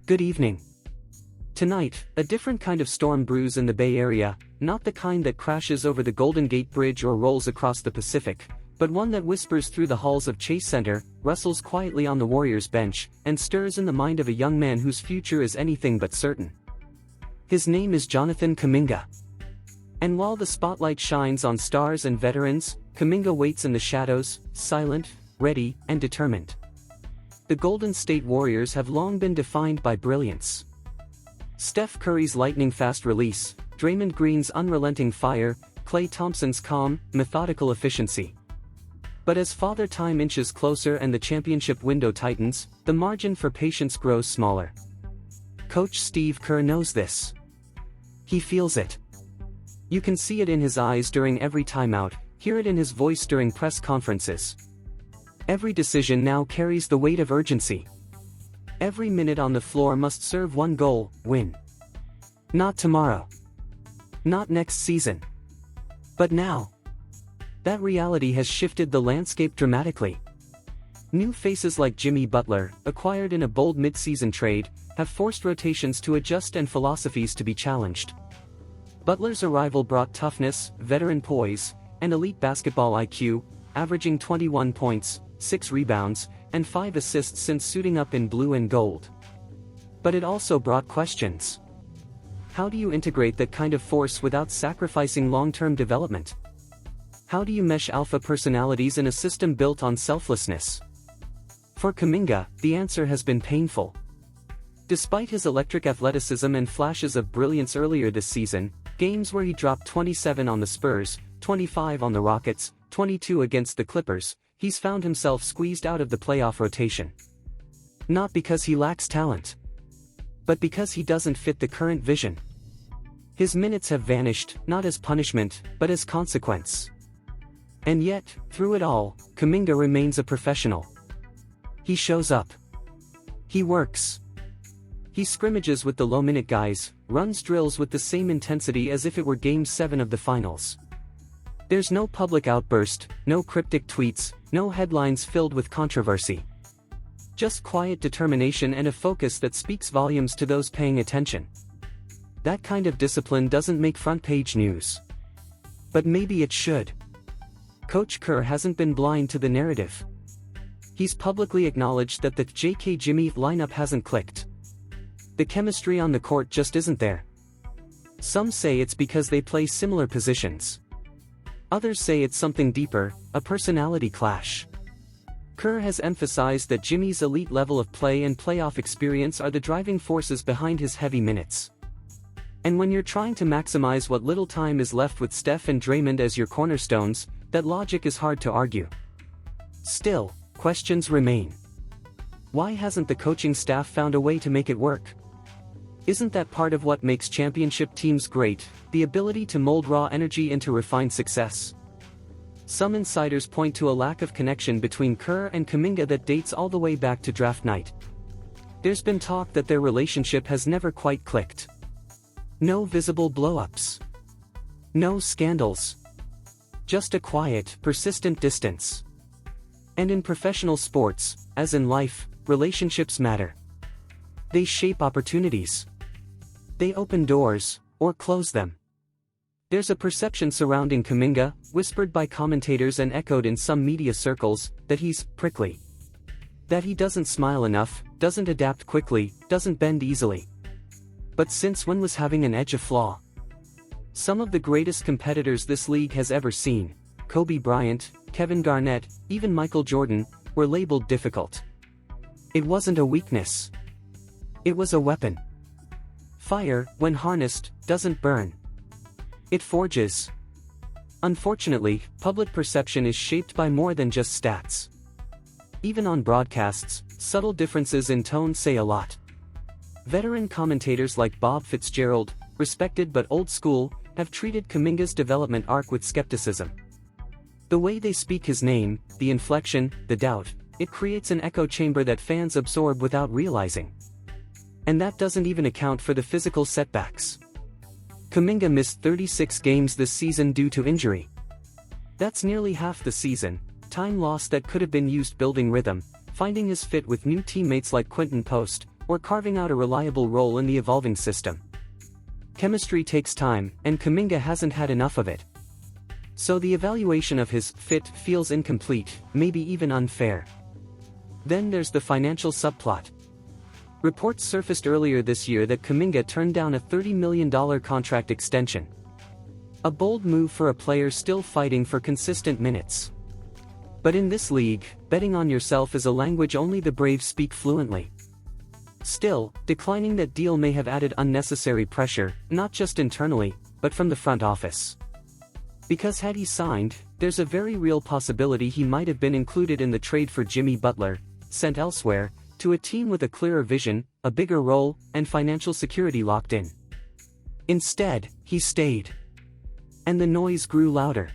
Good evening. Tonight, a different kind of storm brews in the Bay Area, not the kind that crashes over the Golden Gate Bridge or rolls across the Pacific, but one that whispers through the halls of Chase Center, rustles quietly on the Warriors bench, and stirs in the mind of a young man whose future is anything but certain. His name is Jonathan Kuminga. And while the spotlight shines on stars and veterans, Kuminga waits in the shadows, silent, ready, and determined. The Golden State Warriors have long been defined by brilliance. Steph Curry's lightning-fast release, Draymond Green's unrelenting fire, Klay Thompson's calm, methodical efficiency. But as Father Time inches closer and the championship window tightens, the margin for patience grows smaller. Coach Steve Kerr knows this. He feels it. You can see it in his eyes during every timeout, hear it in his voice during press conferences. Every decision now carries the weight of urgency. Every minute on the floor must serve one goal: win. Not tomorrow. Not next season. But now. That reality has shifted the landscape dramatically. New faces like Jimmy Butler, acquired in a bold mid-season trade, have forced rotations to adjust and philosophies to be challenged. Butler's arrival brought toughness, veteran poise, and elite basketball IQ, averaging 21 points, 6 rebounds, and 5 assists since suiting up in blue and gold. But it also brought questions. How do you integrate that kind of force without sacrificing long-term development? How do you mesh alpha personalities in a system built on selflessness? For Kuminga, the answer has been painful. Despite his electric athleticism and flashes of brilliance earlier this season, games where he dropped 27 on the Spurs, 25 on the Rockets, 22 against the Clippers, he's found himself squeezed out of the playoff rotation. Not because he lacks talent, but because he doesn't fit the current vision. His minutes have vanished, not as punishment, but as consequence. And yet, through it all, Kuminga remains a professional. He shows up. He works. He scrimmages with the low-minute guys, runs drills with the same intensity as if it were Game 7 of the finals. There's no public outburst, no cryptic tweets, no headlines filled with controversy. Just quiet determination and a focus that speaks volumes to those paying attention. That kind of discipline doesn't make front-page news. But maybe it should. Coach Kerr hasn't been blind to the narrative. He's publicly acknowledged that the J.K. Jimmy lineup hasn't clicked. The chemistry on the court just isn't there. Some say it's because they play similar positions. Others say it's something deeper, a personality clash. Kerr has emphasized that Jimmy's elite level of play and playoff experience are the driving forces behind his heavy minutes. And when you're trying to maximize what little time is left with Steph and Draymond as your cornerstones, that logic is hard to argue. Still, questions remain. Why hasn't the coaching staff found a way to make it work? Isn't that part of what makes championship teams great, the ability to mold raw energy into refined success? Some insiders point to a lack of connection between Kerr and Kuminga that dates all the way back to draft night. There's been talk that their relationship has never quite clicked. No visible blow-ups. No scandals. Just a quiet, persistent distance. And in professional sports, as in life, relationships matter. They shape opportunities. They open doors, or close them. There's a perception surrounding Kuminga, whispered by commentators and echoed in some media circles, that he's prickly. That he doesn't smile enough, doesn't adapt quickly, doesn't bend easily. But since when was having an edge a flaw? Some of the greatest competitors this league has ever seen, Kobe Bryant, Kevin Garnett, even Michael Jordan, were labeled difficult. It wasn't a weakness. It was a weapon. Fire, when harnessed, doesn't burn. It forges. Unfortunately, public perception is shaped by more than just stats. Even on broadcasts, subtle differences in tone say a lot. Veteran commentators like Bob Fitzgerald, respected but old school, have treated Kuminga's development arc with skepticism. The way they speak his name, the inflection, the doubt, it creates an echo chamber that fans absorb without realizing. And that doesn't even account for the physical setbacks. Kuminga missed 36 games this season due to injury. That's nearly half the season, time lost that could have been used building rhythm, finding his fit with new teammates like Quinton Post, or carving out a reliable role in the evolving system. Chemistry takes time, and Kuminga hasn't had enough of it. So the evaluation of his fit feels incomplete, maybe even unfair. Then there's the financial subplot. Reports surfaced earlier this year that Kuminga turned down a $30 million contract extension. A bold move for a player still fighting for consistent minutes. But in this league, betting on yourself is a language only the brave speak fluently. Still, declining that deal may have added unnecessary pressure, not just internally, but from the front office. Because had he signed, there's a very real possibility he might have been included in the trade for Jimmy Butler, sent elsewhere, to a team with a clearer vision, a bigger role, and financial security locked in. Instead, he stayed. And the noise grew louder.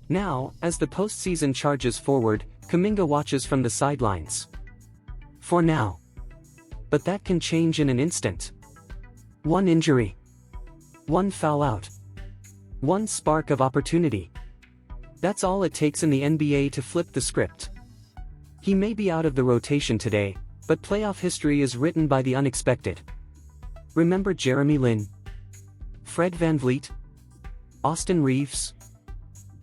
Now, as the postseason charges forward, Kuminga watches from the sidelines. For now. But that can change in an instant. One injury. One foul out. One spark of opportunity. That's all it takes in the NBA to flip the script. He may be out of the rotation today, but playoff history is written by the unexpected. Remember Jeremy Lin? Fred VanVleet? Austin Reeves?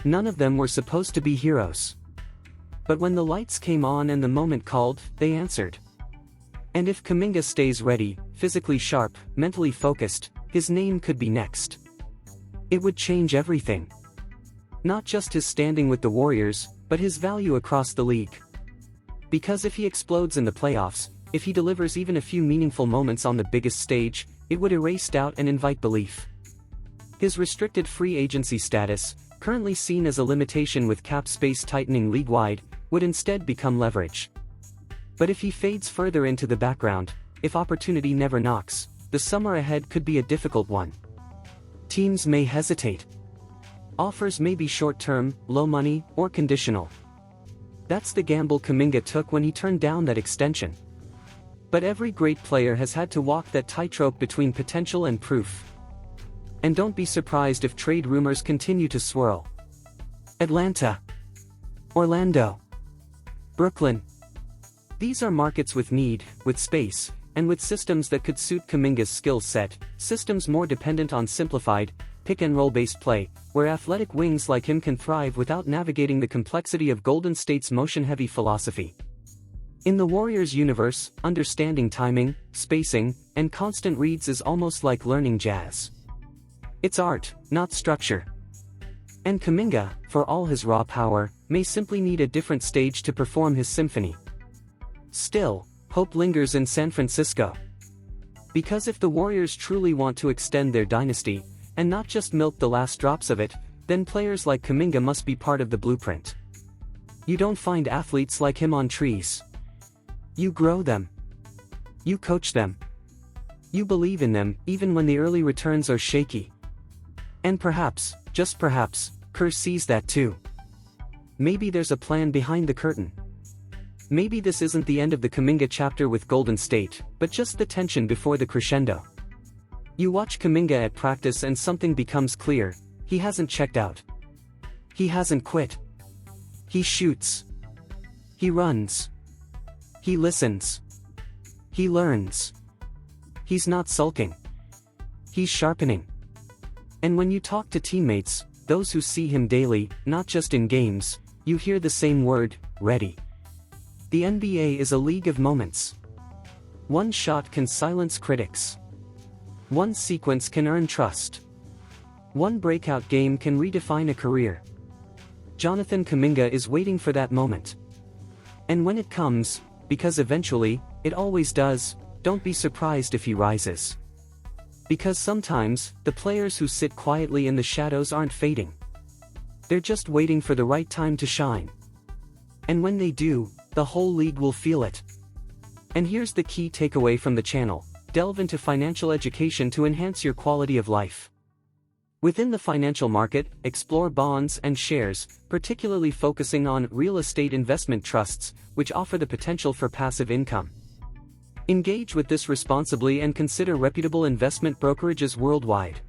None of them were supposed to be heroes. But when the lights came on and the moment called, they answered. And if Kuminga stays ready, physically sharp, mentally focused, his name could be next. It would change everything. Not just his standing with the Warriors, but his value across the league. Because if he explodes in the playoffs, if he delivers even a few meaningful moments on the biggest stage, it would erase doubt and invite belief. His restricted free agency status, currently seen as a limitation with cap space tightening league-wide, would instead become leverage. But if he fades further into the background, if opportunity never knocks, the summer ahead could be a difficult one. Teams may hesitate. Offers may be short-term, low money, or conditional. That's the gamble Kuminga took when he turned down that extension. But every great player has had to walk that tightrope between potential and proof. And don't be surprised if trade rumors continue to swirl. Atlanta. Orlando. Brooklyn. These are markets with need, with space, and with systems that could suit Kuminga's skill set, systems more dependent on simplified, pick-and-roll based play, where athletic wings like him can thrive without navigating the complexity of Golden State's motion-heavy philosophy. In the Warriors universe, understanding timing, spacing, and constant reads is almost like learning jazz. It's art, not structure. And Kuminga, for all his raw power, may simply need a different stage to perform his symphony. Still, hope lingers in San Francisco. Because if the Warriors truly want to extend their dynasty, and not just milk the last drops of it, then players like Kuminga must be part of the blueprint. You don't find athletes like him on trees. You grow them. You coach them. You believe in them, even when the early returns are shaky. And perhaps, just perhaps, Kerr sees that too. Maybe there's a plan behind the curtain. Maybe this isn't the end of the Kuminga chapter with Golden State, but just the tension before the crescendo. You watch Kuminga at practice and something becomes clear: he hasn't checked out. He hasn't quit. He shoots. He runs. He listens. He learns. He's not sulking. He's sharpening. And when you talk to teammates, those who see him daily, not just in games, you hear the same word: ready. The NBA is a league of moments. One shot can silence critics. One sequence can earn trust. One breakout game can redefine a career. Jonathan Kuminga is waiting for that moment. And when it comes, because eventually, it always does, don't be surprised if he rises. Because sometimes, the players who sit quietly in the shadows aren't fading. They're just waiting for the right time to shine. And when they do, the whole league will feel it. And here's the key takeaway from the channel: delve into financial education to enhance your quality of life. Within the financial market, explore bonds and shares, particularly focusing on real estate investment trusts, which offer the potential for passive income. Engage with this responsibly and consider reputable investment brokerages worldwide.